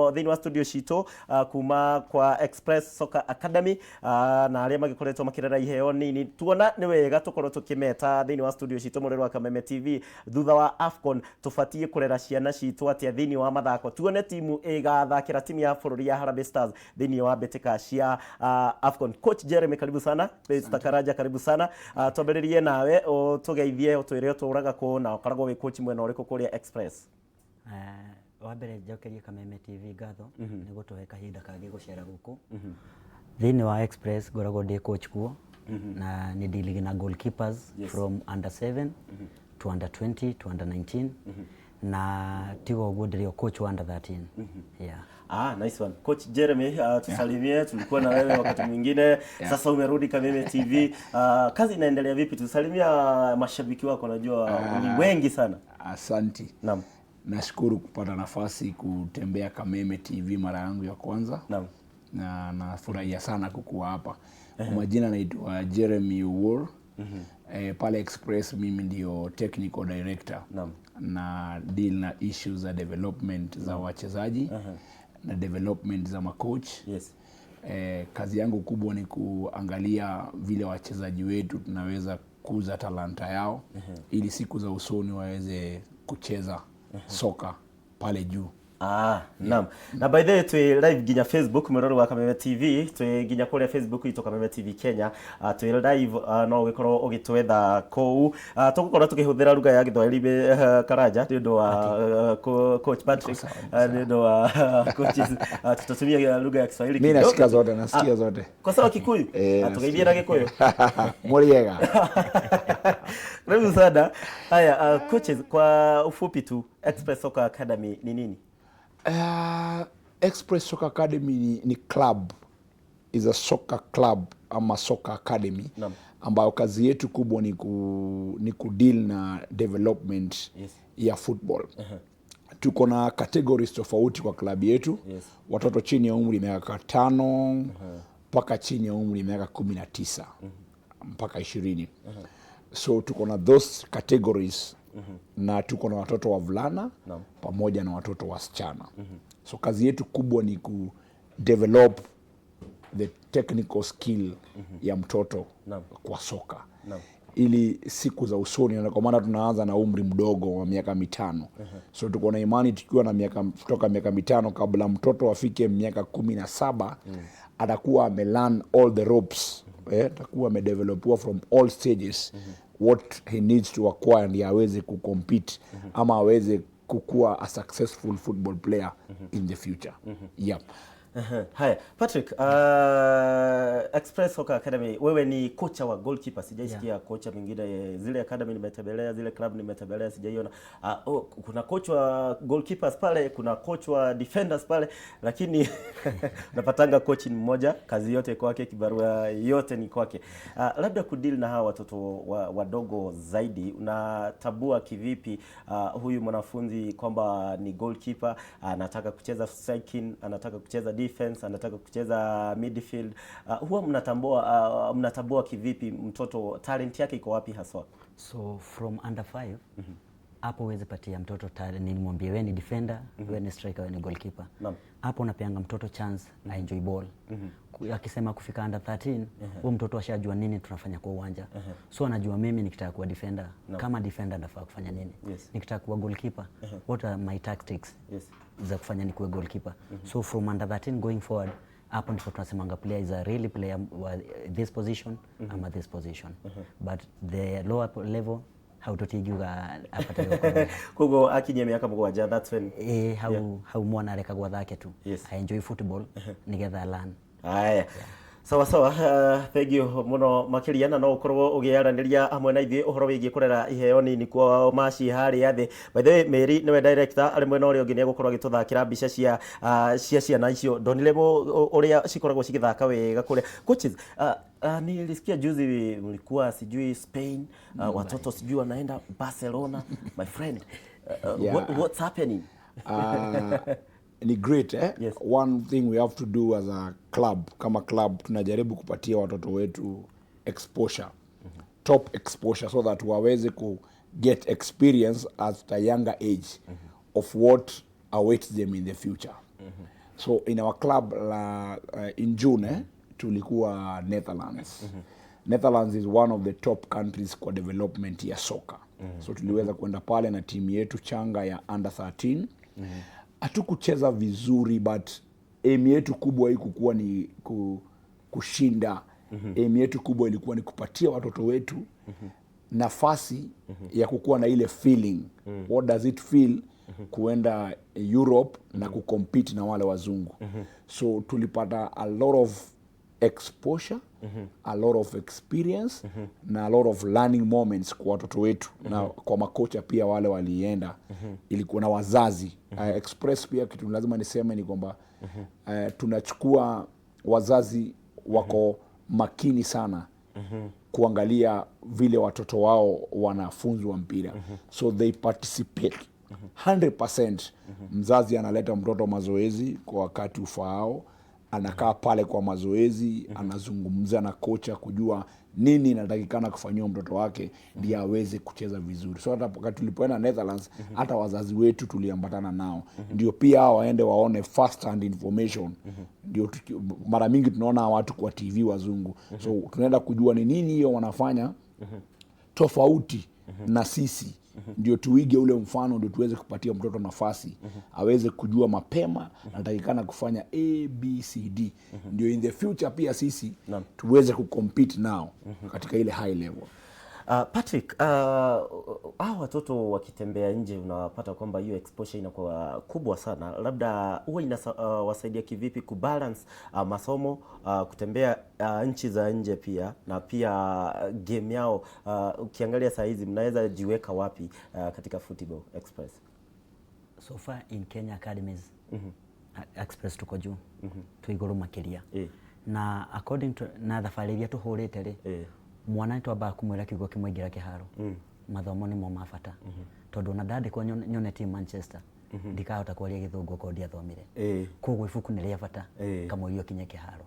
muno thini wa studio cito kuma kwa Express Soccer Academy na aria magikoretwo makirera iheo nini tuona ni wega tukorwo tukimeta thini wa studio cito murero wa Kameme TV thutha wa AFCON tufatie kurera ciana cito atia thini wa mathako tuone timu igathakira timu ya bururi ya Harambee Stars thini wa betika cia AFCON. Coach Jeremy, karibu sana. Tutakaraja, karibu sana. Twambiririe nawe tugeithie utwire uturaga ko na ukaragwo wi coach mwena uriko kuria Express. Wambere njokerie Kameme TV gatho niguo tuhe kahinda kagi gucera guku thini wa Express ngoragwo ndi coach kuo na ni dealing na goalkeepers from under 7 to under 20 to under 19 na tigo uguo ndio coach wa under 13 yeah. Nice one. Coach Jeremy, tusalimie, tulikuwa na wewe wakati mwingine. Sasa umerudi Kameme TV. Kazi inaendelea vipi? Tusalimia mashabiki wako, najua ni wengi sana. Asanti. Naam. Nashukuru kupata nafasi kutembea Kameme TV mara yangu ya kwanza. Naam. Na nafurahia sana kukuwa hapa. Kwa majina naitwa Jeremy War. Pale Express mimi ndio technical director. Naam. Na deal na issues za development za wachezaji na development za macoach. Yes. Kazi yangu kubwa ni kuangalia vile wachezaji wetu tunaweza kuza talanta yao ili siku za usoni waweze kucheza soka pale juu. Naam. Na by the way twi live ginya Facebook muroro wa Kameme TV, twi ginya kule Facebook ito Kameme TV Kenya, twi live no gikorwo ugitwetha kou tugukorwo tukihuthira lugha ya Githwairi karaja ndio wa coach Patrick ndio wa coaches tutatumia lugha ya Kiswahili kidogo. Mimi nasikia zote, nasikia zote. Kwa sababu Kikuyu tukaibia na Gikuyu. Muriega. Karibu sana. Haya coaches, kwa ufupi tu Express Soccer Academy ni nini? Express Soccer Academy ni club, is a soccer club ama soccer academy ambayo kazi yetu kubwa ni kudeal na development ya football. Tuko na categories tofauti kwa klabu yetu. Watoto chini ya umri miaka 5 mpaka chini ya umri miaka 19 mpaka 20. So tuko na those categories. Na tuko na watoto wavulana pamoja na watoto wasichana. So kazi yetu kubwa ni ku develop the technical skill ya mtoto kwa soka. Ili siku za usoni, na kwa maana tunaanza na umri mdogo wa miaka 5. So tuko na imani tukiwa na kutoka miaka 5 kabla mtoto afike miaka 17 atakuwa amelearn all the ropes. Atakuwa amedevelopiwa from all stages what he needs to acquire and aweze kucompete ama aweze kukua a successful football player in the future. Haya, Patrick, Express Soccer Academy, wewe ni kocha wa goalkeeper. Sijaisikia kocha mwingine. Zile academy nimetembelea, zile club nimetembelea, sijaiona. Kuna coach wa goalkeepers pale, kuna coach wa defenders pale, lakini unapatanga coach ni mmoja, kazi yote kwake, kibarua yote ni kwake. Labda kudeal na hawa watoto wadogo zaidi, unatabua kivipi huyu mwanafunzi kwamba ni goalkeeper, anataka kucheza striking, anataka kucheza defense, anataka kucheza midfield, huwa mnatambua kivipi mtoto talent yake iko wapi haswa? So from under 5 hapo uweze patia mtoto talent, ni mwambie wewe ni defender, wewe ni striker, wewe ni goalkeeper. Hapo unapeanga mtoto chance na enjoy ball. Akisema kufika under 13 huyo mtoto ashajua nini tunafanya kwa uwanja. So anajua mimi nikitaka kuwa defender, kama defender nafaa kufanya nini. Nikitaka kuwa goalkeeper, what are my tactics za kufanya ni kuwa goalkeeper. So from under 13 going forward, hapo ndipo tunasemanga player is a really player this position ama this position. But the lower level how to take you apata kugo akinye miaka 7, that's when how mwana areka gwa thake tu. I enjoy football nigetha learn. Haya. Sawa sawa, thank you muno makiriana no ukorwo ugiaraniria hamwe na ithuĩ uhoro wigie kurera iheo nini kwa maci hari yathi. By the way, Mary niwe director ari mwena uri ungi ni gukorwo gituthakira mbica cia ciana icio ndonire uria cikoragwo cigithaka wega kuria. Coaches, nilisikia juzi mlikuwa sijui Spain, watoto sijui wanaenda Barcelona, my friend. What's happening? Ni great One thing we have to do as a club, kama club tunajaribu kupatia watoto wetu exposure, top exposure, so that waweze ku get experience at a younger age of what awaits them in the future. So in our club in June tulikuwa Netherlands. Netherlands is one of the top countries kwa development ya soka. So tuliweza kwenda pale na timu yetu changa ya under 13. Hatukucheza vizuri, but aim yetu kubwa ilikuwa ni kushinda. Aim yetu kubwa ilikuwa ni kupatia watoto wetu nafasi ya kukuwa na ile feeling. What does it feel kuenda Europe na kucompete na wale wazungu. So tulipata a lot of exposure, a lot of experience, na a lot of learning moments kwa watoto wetu, na kwa makocha pia wale walienda. Ilikuwa na wazazi. Express pia kitu lazima niseme ni kwamba tunachukua wazazi wako makini sana kuangalia vile watoto wao wanafunzwa mpira. So they participate 100%. Mzazi analeta mtoto mazoezi kwa wakati ufaao, anakaa pale kwa mazoezi, anazungumza na kocha kujua nini inatakikana kufanywa mtoto wake ndiye aweze kucheza vizuri. So hata wakati tulipoenda Netherlands, hata wazazi wetu tuliambatana nao. Ndio pia waende waone first hand information. Ndio mara mingi tunaona watu kwa TV wazungu. So tunaenda kujua ni nini hiyo wanafanya tofauti na sisi. Ndio tuige ule mfano, ndio tuweze kupatia mtoto nafasi aweze kujua mapema anatakikana kufanya ABCD. Ndio in the future pia sisi tuweze kucompete nao katika ile high level. Patrick, hao watoto wakitembea nje unapata kwamba hiyo exposure inakuwa kubwa sana. Labda huwa inawasaidia kivipi kubalance masomo, kutembea nchi za nje pia, na pia game yao? Ukiangalia saa hizi mnaweza jiweka wapi katika Football Express? So far in Kenya academies, Express tuko juu, tuiguru makiria. Na according to na thabarĩ iria tuhũrĩte rĩ, mwana nĩ twambaga kumwĩra kiugo kĩmwe ingĩra kĩharo, mathomo nĩmo ma bata. Tondũ na ndandĩkwo nyone team Manchester, ndikahota kwaria gĩthũngũ ko ndiathomire. Koguo ibuku nĩ rĩa bata, kamũirio kinye kĩharo.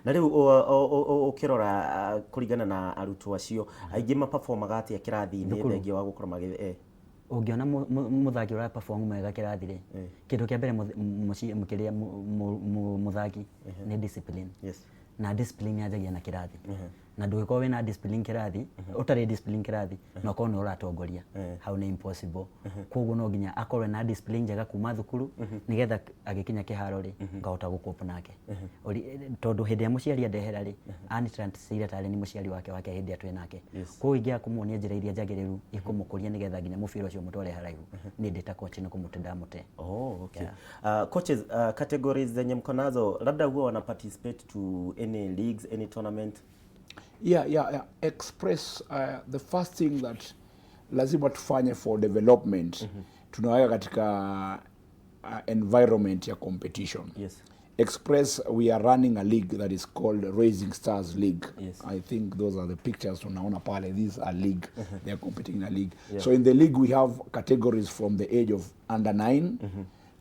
Na rĩu ũkĩrora kũringana na arutwo acio, aingĩ maperformaga atĩa kĩrathi-inĩ thengia wa gũkorwo magĩ Ungiona muthaki ura perform mwega kirathi ri, kindu kia mbere mukiria muthaki ni discipline. Na discipline yajagia na kirathi. Na ndũgĩkorwo wĩna discipline kirathi, ũtarĩ discipline kirathi, na ũkorwo nĩ ũratongoria, hau nĩ impossible. Koguo no nginya akorwo na discipline njega kuma thukuru, nigetha agĩkinya kĩharo rĩ, ngahota gũkũpa nake. Tondũ hĩndĩ ya mũciari andehera rĩ, ani translate tare ni mũciari wake hĩndĩ atwe nake. Koguo ingĩa kũmuonia njĩra iria njagĩrĩru ikũmũkũria nigetha nginya mũbira ũcio mũtware haraihu. Ni ndĩta coach nĩ kũmũtenda mũte. Okay. Coaches, categories zenye mko nazo, labda huwa wana participate to any leagues, any tournament? Yeah. Express, the first thing that lazima tufanye for development, tunaweka katika environment ya competition. Express, we are running a league that is called Rising Stars League. I think those are the pictures tunaona pale. These are league. They are competing in a league. So in the league we have categories from the age of under 9,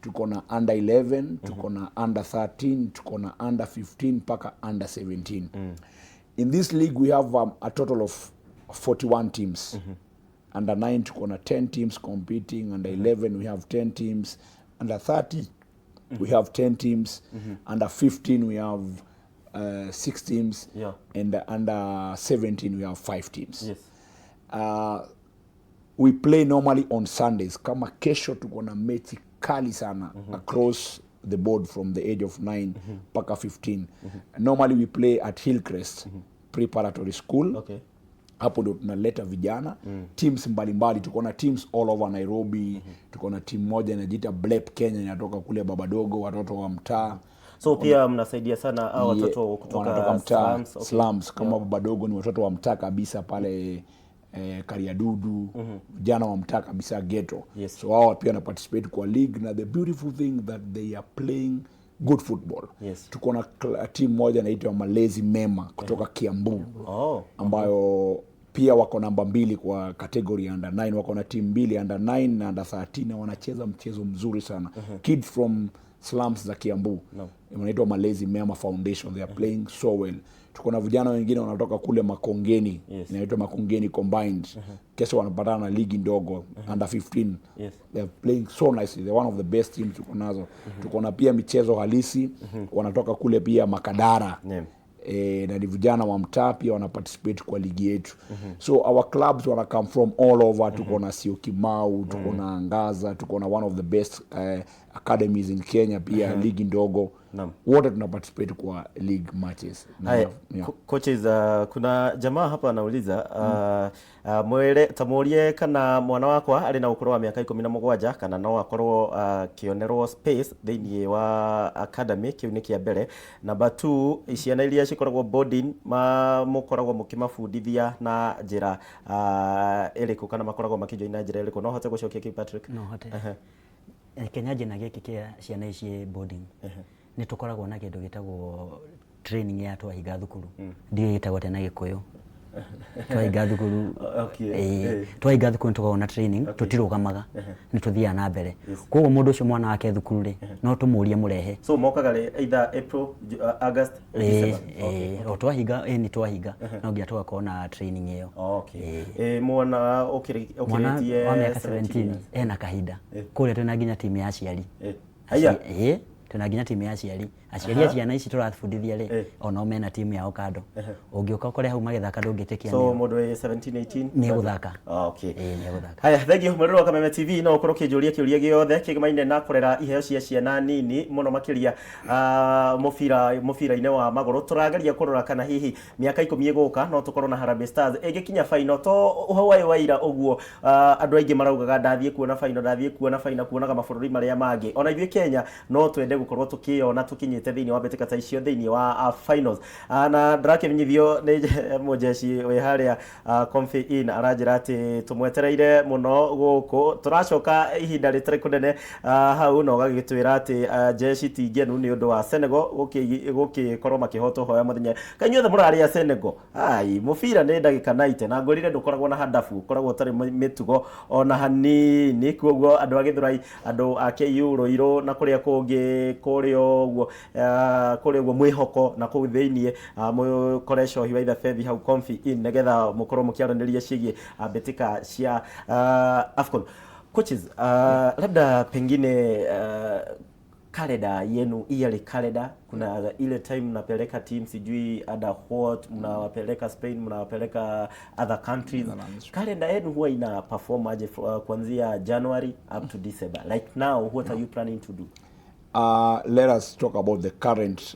tuko na under 11, tuko na under 13, tuko na under 15 paka under 17. In this league we have a total of 41 teams. Under 9 tuko na 10 teams competing, under 11 we have 10 teams, under 30 we have 10 teams, under 15 we have 6 teams, and under 17 we have 5 teams. We play normally on Sundays. Kama kesho tuko na mechi kali sana across the board from the age of 9 paka 15. Normally we play at Hillcrest Preparatory School. Hapo ndo tunaleta vijana teams mbalimbali. Tuko na teams all over Nairobi. Tuko na team moja inajiita Blep Kenya, inatoka kule Babadogo, watoto wa mtaa. So pia mnasaidia sana hao watoto kutoka mtaa, slums. Kama Babadogo ni watoto wa mtaa kabisa pale Kariadudu, vijana wa mtaa kabisa ghetto. So wao pia na participate kwa league, na the beautiful thing that they are playing good football. Tuko na team moja inaitwa Malezi Mema kutoka Kiambu, ambayo pia wako namba 2 kwa category under 9. Wako na team 2 under 9 na under 13, na wanacheza mchezo mzuri sana. Kids from slums za Kiambu. Inaitwa Malezi Mema Foundation. They are playing so well. Tuko na vijana wengine wanatoka kule Makongeni, inaitwa Makongeni Combined. Kesho wanapatana na ligi ndogo under 15. They are playing so nicely. They are one of the best teams tuko nazo. Tuko na pia michezo halisi, wanatoka kule pia Makadara. Na ni vijana wa mtaa pia wana participate kwa ligi yetu. So our clubs wana come from all over. Tuko na Syokimau, tuko na Angaza, tuko na one of the best academies in Kenya pia, ligi ndogo. Wote tuna participate kwa league matches. Coaches, kuna jamaa hapa anauliza tamurie kana mwana wakwa ari na ukuru wa miaka 17 kana no akorwo kionerwo space thini wa academy kiuni kia mbere. Number 2, ciana iria cikoragwo boarding mukoragwo mukimafundithia na njira iriku kana makoragwo makijoina na njira iriku? No hote gucokia ki Patrick? No hote. Kenya jina giki kia ciana ici boarding ni tukoragwo na kindu gitagwo training ya twahiga thukuru. Ndio gitagwo tena Gikuyu. Twahiga thukuru. Twahiga thukuru tukoragwo na training, tutirugamaga, ni tuthia na mbere. Koguo mundu ucio mwana wake thukuru no tumurie murehe. So mokaga either April, August, December. O twahiga ni twahiga no ngia twako na training iyo. Mwana okiritie wa miaka 17 na kahinda. Kule tuna nginya timu ya aciari. Tuna nginya timu ya aciari. Aciari ciana ici turatfundithia ri ona mena timu yao kando. Ungioka kore hau magethaka ndungitikia. So mundu 17 18 ni guthaka. Ni guthaka. Haya, thengio mwerero Kameme TV no ukorwo kijuria kiuria giothe kigimaine na kurera iheo cia ciana nini muno makiria mufira-ine wa maguru. Turageria kurora kana hihi miaka 10 iguka no tukorwo na Harambee Stars igikinya final to uhawai waira uguo. Andu aingi maraugaga ndathie kuona final kuonaga mabũrũri maria mangi. Ona ithuĩ Kenya no twende gukorwo tukiona tukinyite thini wa betika icio thini wa finals. Na ndirakimenyithio ni mujeshi we haria Comfy in aranjira ati tumwetereire muno guku turacoka ihinda ritari kunene hau no gagitwira ati jeshi tingenu ni undu wa Senegal gukikorwo makihoto hoya muthenya kanyuothe murari ya Senegal. Mufira ni ndagika 90 na ngorire ndukoragwo na hadafu koragwo tari mitugo ona hanini. Koguo andu agithurai andu ake euro iro na kuria kungi kurio uguo kuri uguo mwihoko na kuu thiini mukoresho hiwa itha fethi hau Comfy in negetha mukorwo mukiaraniria cigie betika cia AFCON. Coaches, labda pengine kalenda yenu yearly kalenda, kuna ile time mnapeleka team sijui under what, mnawapeleka Spain, mnawapeleka other countries. Kalenda yenu huwa ina perform aje kuanzia January up to December? Like now, what are you planning to do? Let us talk about the current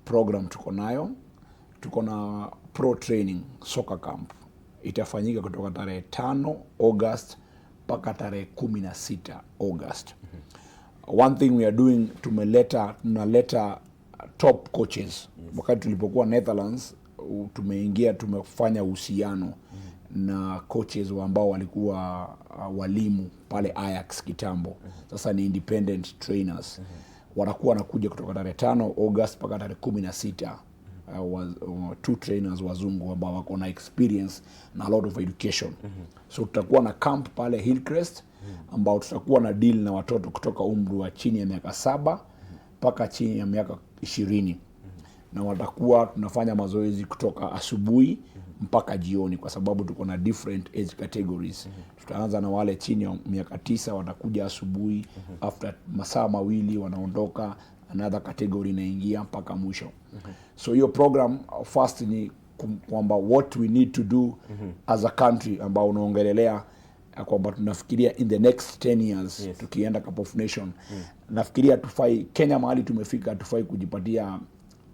program tuko nayo. Tuko na pro training soccer camp. Itafanyika kutoka tarehe 5 August mpaka tarehe 16 August. One thing we are doing, tunaleta top coaches. Wakati tulipokuwa Netherlands, tumefanya uhusiano na coaches ambao walikuwa walimu pale Ajax kitambo. Sasa ni independent trainers. Watakuwa nakuja kutoka tarehe 5 August mpaka tarehe 16. Two trainers wazungu ambao wako na experience na a lot of education. So tutakuwa na camp pale Hillcrest ambao tutakuwa na deal na watoto kutoka umri wa chini ya miaka 7 mpaka chini ya miaka 20. Na watakuwa tunafanya mazoezi kutoka asubuhi mpaka jioni kwa sababu tuko na different age categories. Tutaanza na wale chini ya miaka 9 watakuja asubuhi, after masaa mawili wanaondoka, another category inaingia mpaka mwisho. So hiyo program first ni kwamba what we need to do as a country ambao unaongelelea kwamba tunafikiria in the next 10 years tukienda Cup of Nation. Nafikiria tufai Kenya mahali tumefika tufai kujipatia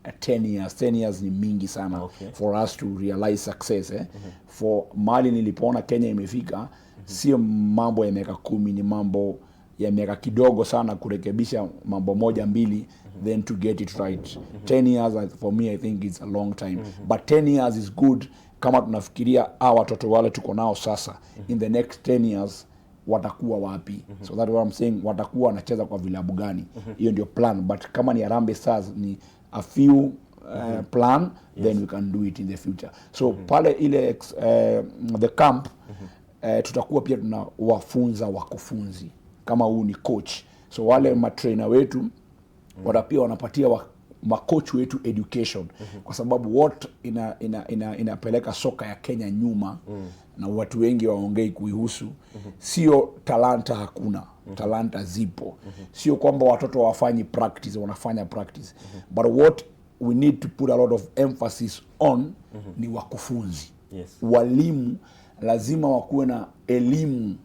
10 years. 10 years ni mingi sana for us to realize success. For mahali nilipoona Kenya imefika, sio mambo ya miaka 10, ni mambo ya miaka kidogo sana kurekebisha mambo moja mbili then to get it right. 10 years for me I think it's a long time. But 10 years is good kama tunafikiria watoto wale tuko nao sasa in the next 10 years watakuwa wapi. So that's what I'm saying, watakuwa wanacheza kwa vilabu gani. Hiyo ndio plan, but kama ni Harambee Stars ni a few plan then we can do it in the future. So pale ile the camp tutakuwa pia tunawafunza wakufunzi. Kama huu ni coach, So wale matrainer wetu pia wanapatia makochi wetu education kwa sababu what inapeleka soka ya Kenya nyuma na watu wengi waongei kuihusu sio talanta, hakuna talanta zipo, sio kwamba watoto wafanyi practice, wanafanya practice, but what we need to put a lot of emphasis on ni wakufunzi. Walimu lazima wakuwe na elimu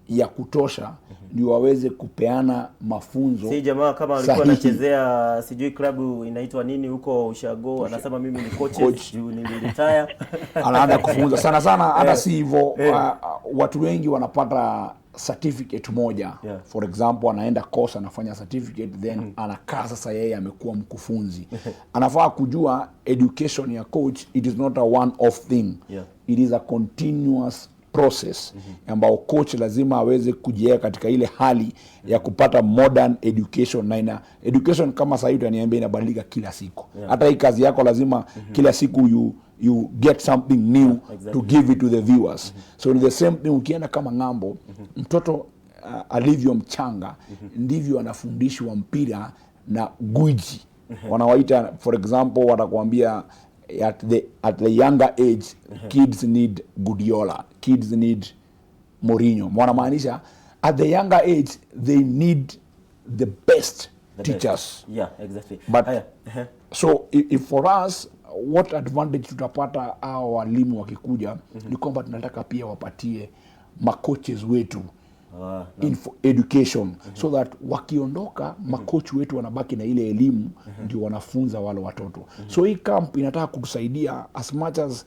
ya kutosha ndio waweze kupeana mafunzo. Si jamaa kama alikuwa anachezea sijui klabu inaitwa nini huko Ushago, anasema mimi ni coach juu niliretire. Anaanza kufunza sana hata si hivyo. Watu wengi wanapata certificate moja. For example, anaenda course, anafanya certificate, then anakaa sasa yeye amekuwa mkufunzi. Anafaa kujua education ya coach, it is not a one off thing. It is a continuous process ambao coach lazima aweze kujiweka katika ile hali ya kupata modern education. Na education kama sasa hivi utaniambia inabadilika kila siku. Hata hii kazi yako lazima kila siku you get something new to give it to the viewers. So the same thing ukienda kama ng'ambo, mtoto alivyo mchanga ndivyo anafundishwa mpira na gwiji. Wanawaita, for example, watakwambia at the younger age kids need Guardiola, kids need Mourinho. Wanamaanisha at the younger age they need the best teachers. But so if for us, what advantage tutapata hao walimu wakikuja ni kwamba tunataka pia wapatie makoches wetu education so that wakiondoka makochi wetu wanabaki na ile elimu ndio wanafunza wale watoto. So hii camp inataka kutusaidia as much as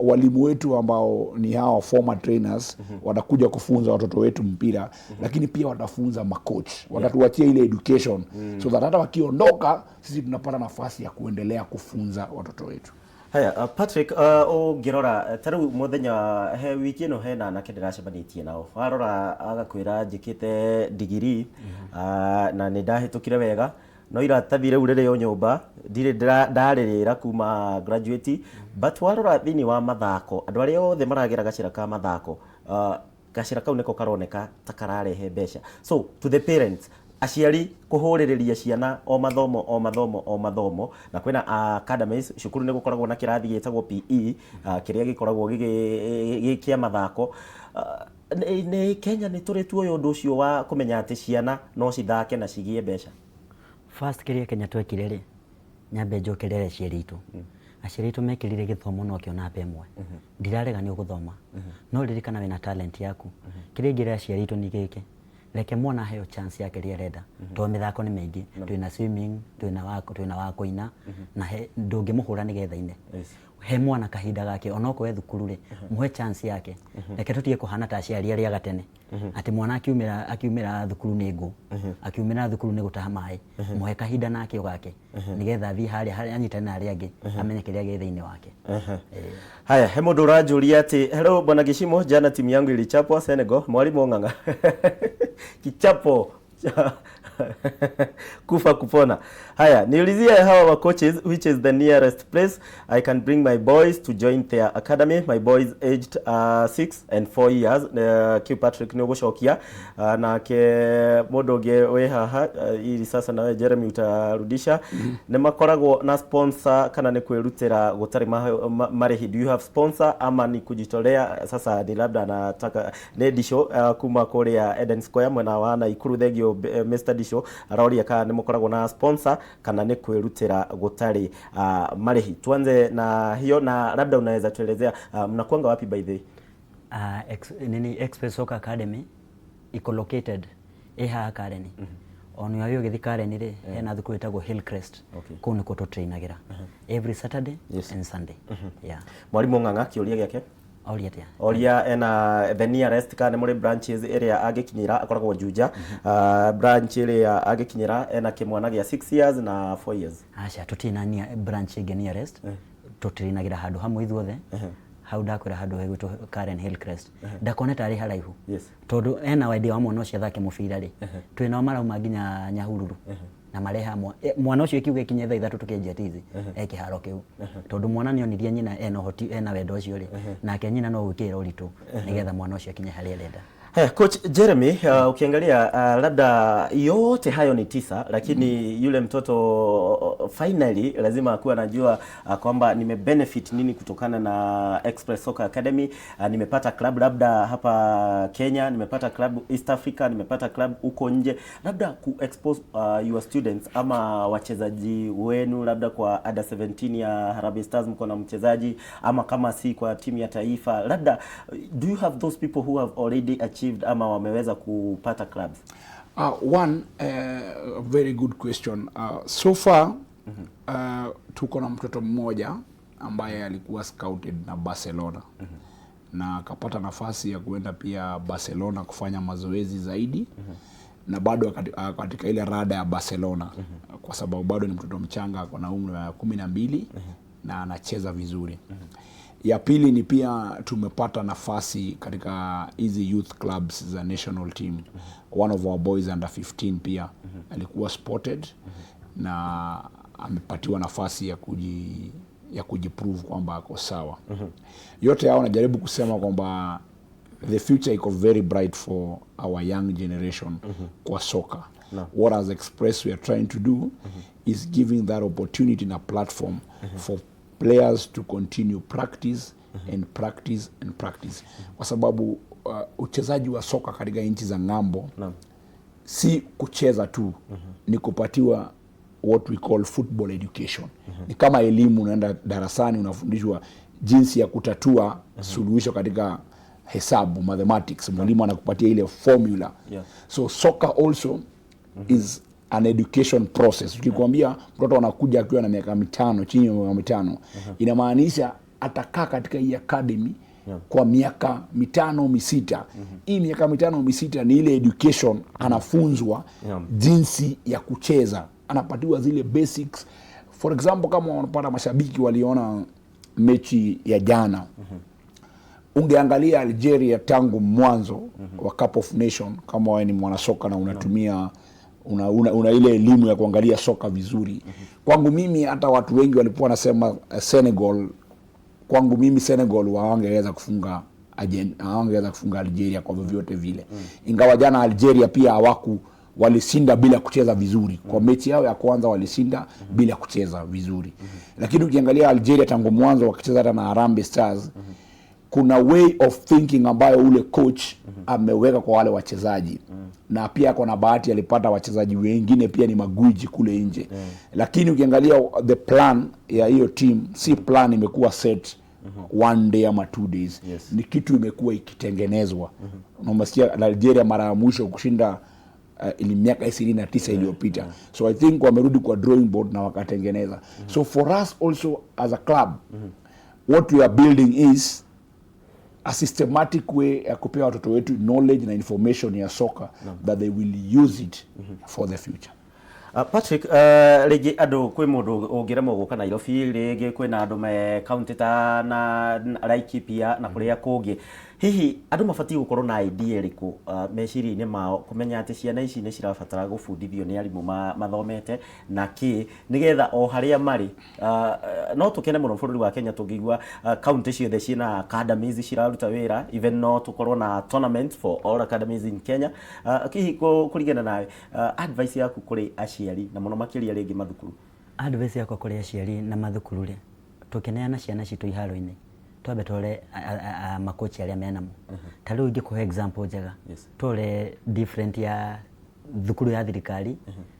walimu wetu ambao ni hao former trainers watakuja kufunza watoto wetu mpira, lakini pia watafunza makochi, watatuachia ile education so that hata wakiondoka sisi tunapata nafasi ya kuendelea kufunza watoto wetu. Haya, Patrick, ngirora taru muthenya he wiki no hena na kende racemanitie nao warora agakwira njikite degree na ni ndahitukire wega no iratathi riu riri yo nyumba ndire ndarerera kuma graduate, but warora thini wa mathako andu aria othe maragera gacira ka mathako gacira kau niko karoneka takararehe mbeca. So to the parents, aciari kuhuriria ciana o mathomo na kwina academies cukuru ni gukoragwo na kirathi gitagwo PE kiria gikoragwo gikia mathako. Ni Kenya ni turi tuoyo undu ucio wa kumenya ati ciana no cithake na cigie mbeca. First kiria Kenya twekire ri nyambe njokerere aciari itu. Aciari itu mekirire githomo no kiona pemwe ndirarega ni uguthoma no ririkana wina talent yaku kiria ngira aciari itu ni gike reke mwana heo chance yake ria renda to mithako ni mingi twina swimming twina wa kuina na ndungi muhura ni gethaine he mwana kahinda gake onoko we thukuru ri muhe chance yake reke tutie kuhana ta aciari aria gatene ati mwana akiumira thukuru ni ngu akiumira thukuru ni gutaha mai muhe kahinda nake gake ni getha thi hari anyitane na aria angi amenye kiria gethaine wake. Haya, he mundu uranjuria ati hello bwana Gishimo, jana timu yangu ilichapwa Senegal, mwalimu Ong'ang'a kichapo kufa kupona. Haya, niulizia hawa coaches which is the nearest place I can bring my boys to join their academy. My boys aged 6 and 4 years. Q Patrick ni gushokia na ke modoge we haha ili sasa nawe Jeremy utarudisha. Ni makoragwo na sponsor kana ni kwirutira gutari marehi. Do you have sponsor ama ni kujitolea? Sasa ni labda anataka Nedisho kuma Korea Eden Square mwena wana Ikuru thegio Mr. Disho aroria kana ni mukoragwo na sponsor kana ni kwirutira gutari marehi. Tuanze na hiyo na labda unaweza tuelezea mnakuanga wapi by the Express Soccer Academy iko located eha Academy onu yayo githi Karen ri hena thukuru itagwo Hillcrest ku ni kuto trainagira every Saturday and Sunday. Mwalimu Ong'ang'a kiuria giake oria ena the nearest kana muri branches area agikinyira akoragwo Juja branch area agikinyira ena kimwana gia 6 years na 4 years. Acha tutina ni branch ige nearest tutirinagira handu hamwe ithuothe hau ndakwira handu hegwitwo Karen Hillcrest ndakone tari haraihu tondu ena idea wa mwana ucio thake mubira ri twina marauma nginya Nyahururu na mareha mwana ucio kiuge kinye thaa 3 tukenjia tizi ekiharo kiu tondu mwana ni onirie nyina ena hoti ena wendo ucio ri nake nyina no gwikira uritu nigetha mwana ucio kinye hari arenda. Coach Jeremy, ukiangalia labda yote hayo ni 9, lakini yule mtoto finally lazima akuwe anajua kwamba benefit nini kutokana na Express Soccer Academy. Nimepata club labda hapa Kenya, nimepata club East Africa, nimepata club huko nje, labda ku expose your students ama wachezaji wenu, labda kwa under 17 ya Harambee Stars mko na mchezaji, ama kama si kwa timu ya taifa, labda do you have those people who have already achieved ama wameweza kupata clubs? One very good question. So far tuko na mtoto mmoja ambaye alikuwa scouted na Barcelona na akapata nafasi ya kuenda pia Barcelona kufanya mazoezi zaidi na bado katika ile rada ya Barcelona kwa sababu bado ni mtoto mchanga, ako na umri wa 12 na anacheza vizuri. Ya pili ni pia tumepata nafasi katika hizi youth clubs za national team. One of our boys under 15 pia alikuwa spotted na amepatiwa nafasi ya kujiprove kwamba ako sawa. Yote hao najaribu kusema kwamba the future iko very bright for our young generation kwa soka. What as Express we are trying to do is giving that opportunity and a platform for players to continue practice and practice and practice. Kwa sababu uchezaji wa soka katika nchi za ngambo si kucheza tu, ni kupatiwa what we call football education. Ni kama elimu, unaenda darasani unafundishwa jinsi ya kutatua suluhisho katika hesabu, mathematics, mwalimu anakupatia ile formula. So soccer also is an education process. Ukikwambia mtoto anakuja akiwa na miaka 5, chini ya miaka 5, inamaanisha atakaa katika hii academy kwa miaka 5-6. Hii miaka 5-6 ni ile education, anafunzwa jinsi ya kucheza, anapatiwa zile basics. For example, kama wanapata mashabiki waliona mechi ya jana, ungeangalia Algeria tangu mwanzo wa Cup of Nation, kama wewe ni mwanasoka na unatumia una ile elimu ya kuangalia soka vizuri. Kwangu mimi hata watu wengi walipokuwa wanasema Senegal, kwangu mimi Senegal hawangeweza kufunga Algeria kwa vyovyote vile. Ingawa jana Algeria pia walishinda bila kucheza vizuri. Kwa mechi yao ya kwanza walishinda bila kucheza vizuri. Lakini ukiangalia Algeria tangu mwanzo wakicheza hata na Harambee Stars, kuna way of thinking ambayo ule coach ameweka kwa wale wachezaji. Na pia kuna bahati alipata wachezaji wengine pia ni magwiji kule nje. Lakini ukiangalia the plan ya hiyo team, si plan imekuwa set one day ama 2 days. Ni kitu imekuwa ikitengenezwa. Unamsikia Algeria mara ya mwisho kushinda ili miaka 29 iliyopita. So I think wamerudi kwa drawing board na wakatengeneza. So for us also as a club, what we are building is a systematic way ya kupea watoto wetu knowledge na information ya soka that they will use it for the future. Patrick, rege ado kwe mundu ungiremo guka Nairobi, rege kwe na andu me county ta na Laikipia na kuria kungi, hihi andu mabati gukorwo na idea iriku meciri-ini mao kumenya ati ciana ici ni cirabatara gubundithio ni arimu mathomete na ki nigetha o haria mari no tukene muno bururi wa Kenya tungigwa county ciothe cina academies ciraruta wira, even no tukorwo na tournament for all academies in Kenya. Kihi kuringana nawe advice yaku kuri aciari na muno makiria ringi mathukuru? Advice yakwa kuri aciari na mathukuru ri tukineana ciana citu iharo-ini twabe tole makochi aria menamo. Tariu ingikuhe example njega, tole different ya thukuru ya thirikari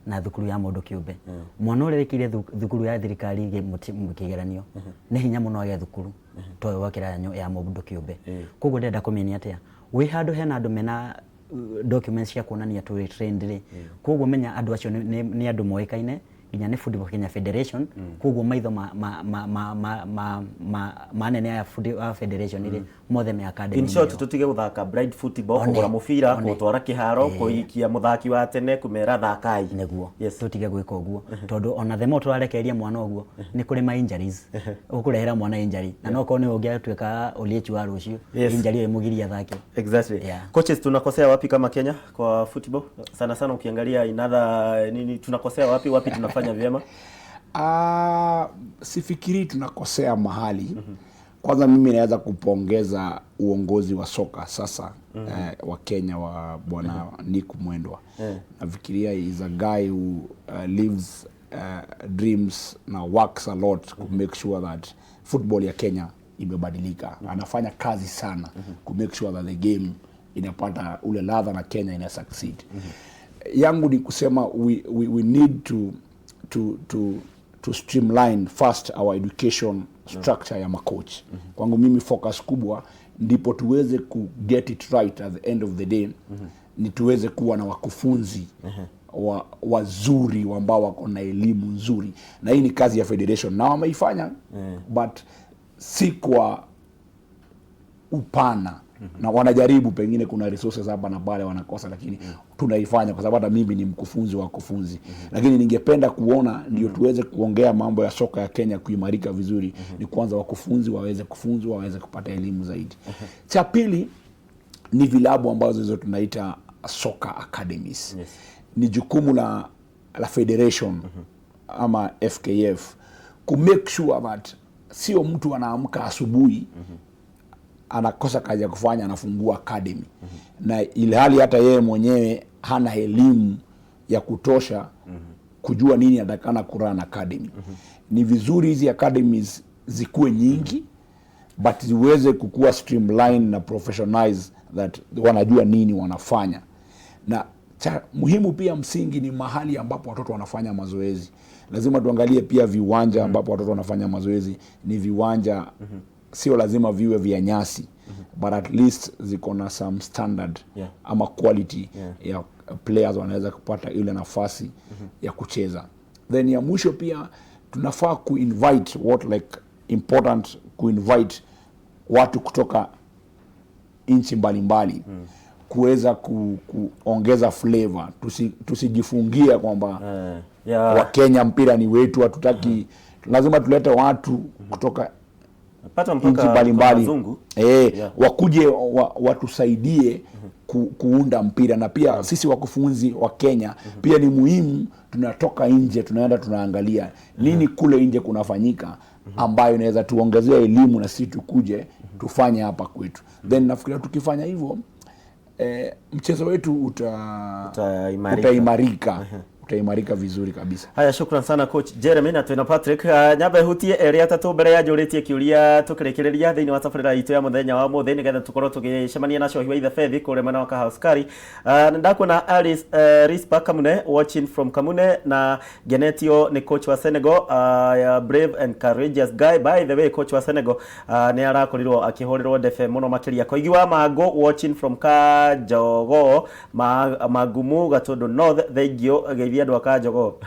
na thukuru ya mundu kiumbe. Mwana uri wikire thukuru ya thirikari mukigeranio ni hinya muno ya thukuru towe wakira ya mundu kiumbe. Koguo ndenda kumenya atia wi handu hena andu mena documents cia kuonania tu trained ri, koguo menya andu acio ni andu moikaine nginya ni Football Kenya Federation. Koguo maitho manene ya Football Federation ile mothe me academy. In short, tutige guthaka blind football, kugura mubira, gutwara kiharo, kuikia muthaki wa tene, kumera thakai neguo. Tutige gwika uguo tondu ona themo turarekeria mwana uguo ni kuri ma injuries, ukurehera mwana injury na no ko ni ungiatuika uliechi wa rucio injury imugiria thake. Exactly. Coaches, tunakosea wapi kama Kenya kwa football? Sana sana ukiangalia inadha nini tunakosea wapi tunafanya vyema? Sifikiri tunakosea mahali Kwanza mimi naweza kupongeza uongozi wa soka sasa wa Kenya wa bwana Nick Mwendwa. Nafikiria is a guy who lives dreams na works a lot to make sure that football ya Kenya imebadilika. Anafanya kazi sana to make sure that the game inapata ule ladha na Kenya ina succeed. Yangu ni kusema we need to streamline first our education structure ya macoach. Kwangu mimi focus kubwa ndipo tuweze ku get it right at the end of the day. Ni tuweze kuwa na wakufunzi wazuri ambao wako na elimu nzuri, na hii ni kazi ya federation na wameifanya but si kwa upana na wanajaribu, pengine kuna resources hapa na pale wanakosa, lakini tunaifanya kwa sababu hata mimi ni mkufunzi wa kufunzi. Lakini ningependa kuona ndio tuweze kuongea mambo ya soka ya Kenya kuimarika vizuri, ni kwanza wakufunzi waweze kufunzwa, waweze kupata elimu zaidi. Cha pili ni vilabu ambazo hizo tunaita soccer academies. Ni jukumu la federation ama FKF ku make sure that sio mtu anaamka asubuhi anakosa kazi ya kufanya anafungua academy na ilhali hata yeye mwenyewe hana elimu ya kutosha kujua nini atakana kurana academy. Ni vizuri hizi academies zikuwe nyingi but ziweze kukua streamline na professionalize that wanajua nini wanafanya. Na muhimu pia msingi ni mahali ambapo watoto wanafanya mazoezi. Lazima tuangalie pia viwanja ambapo watoto wanafanya mazoezi ni viwanja sio lazima viwe vya nyasi but at least ziko na some standard ama quality ya players wanaweza kupata ile nafasi ya kucheza. Then ya mwisho pia tunafaa kuinvite important kuinvite watu kutoka nchi mbalimbali kuweza kuongeza flavor. Tusijifungia kwamba wa Kenya mpira ni wetu, hatutaki. Lazima tulete watu kutoka nchi mbalimbali wakuje watusaidie kuunda mpira. Na pia sisi wakufunzi wa Kenya pia ni muhimu, tunatoka nje tunaenda tunaangalia nini kule nje kunafanyika ambayo inaweza tuongezea elimu na sisi tukuje tufanye hapa kwetu. Then nafikiria tukifanya hivyo mchezo wetu utaimarika vizuri kabisa. Haya, shukran sana coach Jeremy na twina Patrick. Nyamba hutie area tatu mbere ya njuritie kiuria tukirekereria thiini wa tabarira itu ya muthenya wa muthi nigetha tukorwo tugicemania na shohi wa ithe kure mwena wa Kahaskari. Ndakuona Alice Rispa Kamune watching from Kamune, na Genetio ni coach wa Senegal, brave and courageous guy. By the way, coach wa Senegal ni arakorirwo akihorirwo ndefe muno makiria koigiwa Mago watching from Kajogo Magumu Gatondo North thegio andu akajogo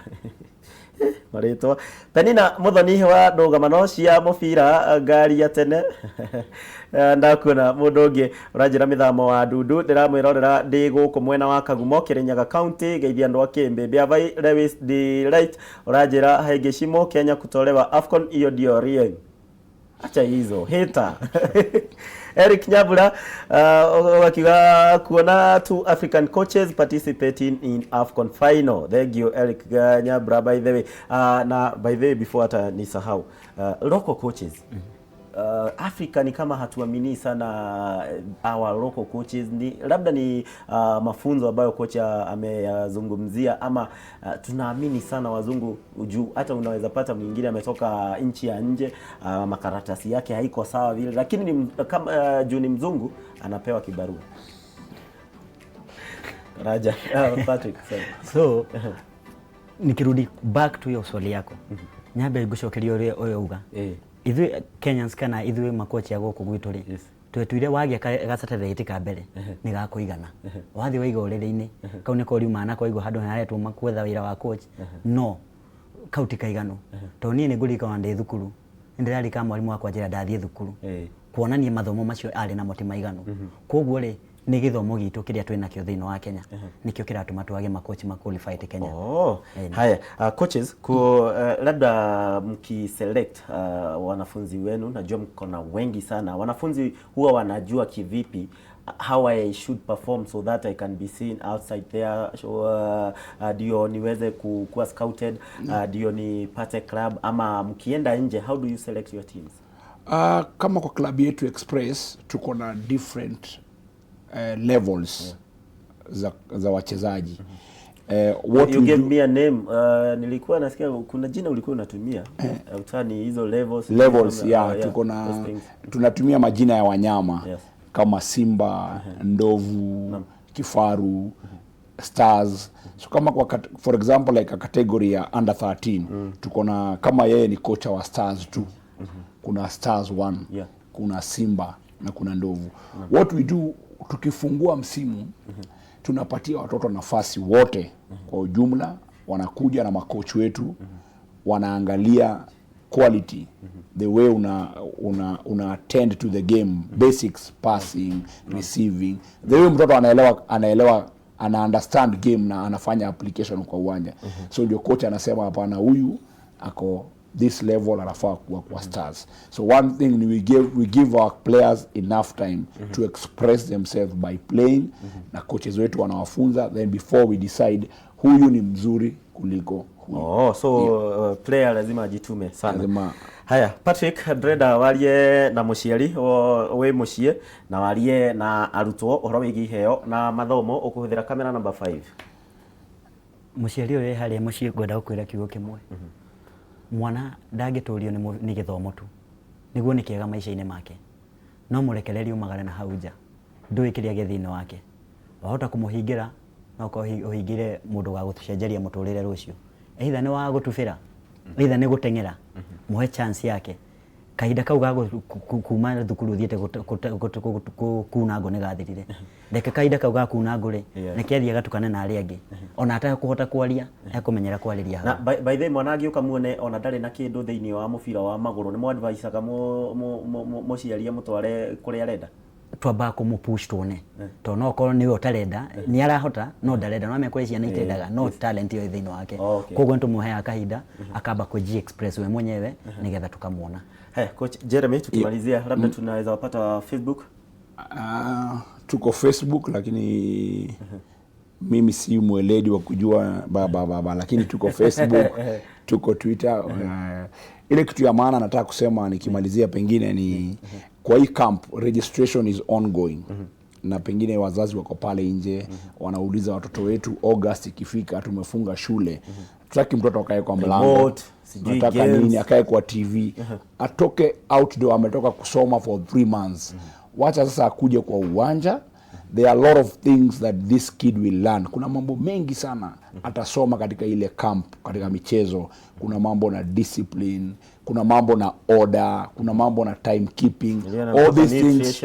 marito Penina Muthoni wa ndugamano cia mubira ngari ya tene. Ndakuona mundu ungi uranjira mithamo wa Dundu, ndiramwirorera ndi guku mwena wa Kagumo Kirinyaga County geithia andu akimbe Biavai Lewis the right uranjira haigeshimo Kenya kutolewa AFCON iyo dio rien. Acha hizo heta. Eric Nyabura wakiwa kuona two African coaches participating in AFCON final. Thank you Eric Nyabura. By the way, na by the way before hata nisahau, local coaches Africa ni kama hatuamini sana our local coaches. Ni labda ni mafunzo ambayo kocha ameyazungumzia, ama tunaamini sana wazungu juu hata unaweza pata mwingine ametoka nchi ya nje, makaratasi yake haiko sawa vile, lakini ni kama juu ni mzungu anapewa kibarua. Raja Patrick so nikirudi back to your swali yako nyabe gucokerio oyo uga ithui Kenyans kana ithui makochi agoku gwitu ri twetuire wagia gasatellite ka mbere ni gakuigana wathi waiga urere-ini kau ni kori mana kwa igo handu haretwo makwetha wira wa coach no kauti kaigano to ni ngurika wande thukuru ndirari ka mwalimu wakwa njira ndathie thukuru kuonania mathomo macio ari na moti maigano koguo ri ni githomo gitu kiria twina kio thino wa Kenya nikio kiratuma twage makochi qualified Kenya. Haya, coaches labda mkiselect wanafunzi wenu, najua mko na wengi sana. Wanafunzi huwa wanajua kivipi how I should perform so that I can be seen outside there, dio niweze kuwa scouted, dio nipate club, ama mkienda nje how do you select your teams? Kama kwa klabu yetu Express tuko na different levels za wachezaji. What you gave me a name, nilikuwa nasikia kuna jina ulikuwa unatumia utani hizo levels tuko na tunatumia majina ya wanyama kama simba, ndovu, kifaru, stars. So kama kwa for example like a category ya under 13 tuko na, kama yeye ni kocha wa stars tu, kuna stars 1, kuna simba na kuna ndovu. What we do, tukifungua msimu tunapatia watoto nafasi wote kwa ujumla, wanakuja na makochi wetu, wanaangalia quality, the way una attend to the game, basics, passing, receiving, the way mtoto anaelewa ana understand game na anafanya application kwa uwanja. So ndio coach anasema hapana, huyu ako this level anafaa kuwa kwa stars. So one thing we give our players enough time to express themselves by playing, na coaches wetu wanawafunza, then before we decide huyu ni mzuri kuliko huyu. So player lazima ajitume sana. Haya, Patrick Dreda warie na muciari we mucie na warie na arutwo uhoro wigi iheo na mathomo ukuhuthira kamera number 5. Muciari we hari mucie gwenda gukwira kiugo kimwe. Mwana ndagiturio ni githomo tu, niguo ni kiega maisha-ini make, no murekererio magare na hauja ndui kiria githine wake, wahota kumuhingira no ko uhingire mundu wa gutucenjeria muturire rucio, either ni wa gutubira, either ni gutengera, muhe chance yake. Kahinda kau ga kuma thukuru thiete kuna ngo negathirire, reke kahinda kau ga kuna ngure reke athie gatukane na ari angi, ona ataka kuhota kwaria ekumenyera kwariria ha. Na by the way mwana agiuka muone ona ndari na kindu thiini wa mubira wa maguru, ni mu advise aga muciaria mutware kuri arenda twamba kumupush tuone to no ko ni utarenda ni arahota no ndarenda no amekore ciana itendaga no talent yo thiini wake, koguo ntumuhe akahinda akamba ku express we mwenyewe nigetha tukamuona. Coach Jeremy, tukimalizia labda tunaweza wapata Facebook? Tuko Facebook lakini mimi si mweledi wa kujua baba lakini tuko Facebook, tuko Twitter. Ile kitu ya maana nataka kusema nikimalizia pengine ni kwa hii camp registration is ongoing. Na pengine wazazi wako pale nje wanauliza watoto wetu, August ikifika tumefunga shule, tutaki mtoto akae kwa mlango, nataka nini akae kwa TV, atoke outdoor, ametoka kusoma for 3 months, wacha sasa akuje kwa uwanja. There are a lot of things that this kid will learn. Kuna mambo mengi sana atasoma katika ile camp, katika michezo. Kuna mambo na discipline, kuna mambo na order, kuna mambo na timekeeping, all these things,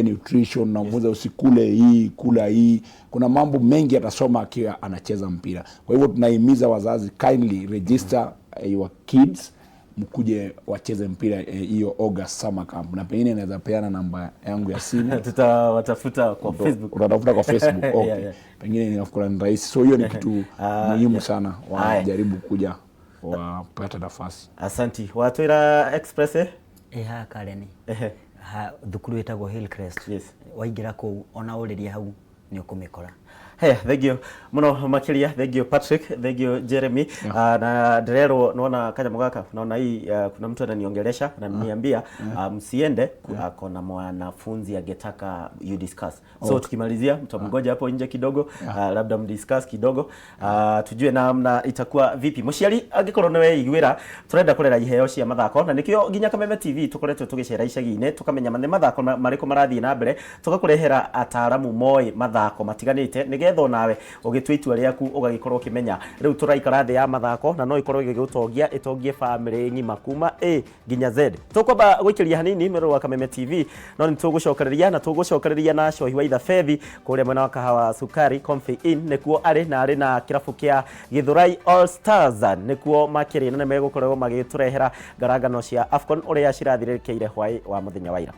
nutrition, na mwanzo usikule hii, kula hii. Kuna mambo mengi atasoma akiwa anacheza mpira. Kwa hivyo tunahimiza wazazi, kindly register your kids, mkuje wacheze mpira hiyo August summer camp. Na pengine naweza peana namba yangu ya simu. Tutawatafuta kwa Facebook. Utatafuta kwa Facebook. Okay. Pengine ninafikiri ni rahisi. So hiyo ni kitu muhimu sana, wajaribu kuja wapata nafasi. Asante. Watwira Express Kareni. Thukuru etagwo Hillcrest. Waingira ku ona uriria hau ni ukumikora. Thank you muno makiria, thank you Patrick, thank you Jeremy. Na derero naona kanyamo gaka, naona hii kuna mtu ananiongelesha na niambia msiende, kuna mwanafunzi angetaka you discuss. So tukimalizia mtamngoja hapo nje kidogo, labda mdiscuss kidogo, tujue namna itakuwa vipi. Muciari angikorwo niwe igwira turenda kurera iheo cia mathako, na nikio ginya Kameme TV tukoretwe tugicera icagi-ine tukamenya mathako mariko marathii na mbere, tugakurehera ataramu moi mathako matiganite nigetho nawe ugitwitua riaku ugagikorwo kimenya riu turaikara thi ya mathako na no ikorwo igigutongia itongie family ngima kuma A nginya Z. Tukwamba gwikiria hanini mero wa Kameme TV, no ni tugucokereria na tugucokereria na shohi wa itha fethi kuria mwena wa kahawa sukari Comfy Inn nikuo ari na kirabu kia Githurai All Stars nikuo makiri na megukorwo magiturehera ngaragano cia Afcon uria cirathiririkiire hwai wa muthenya wa ira.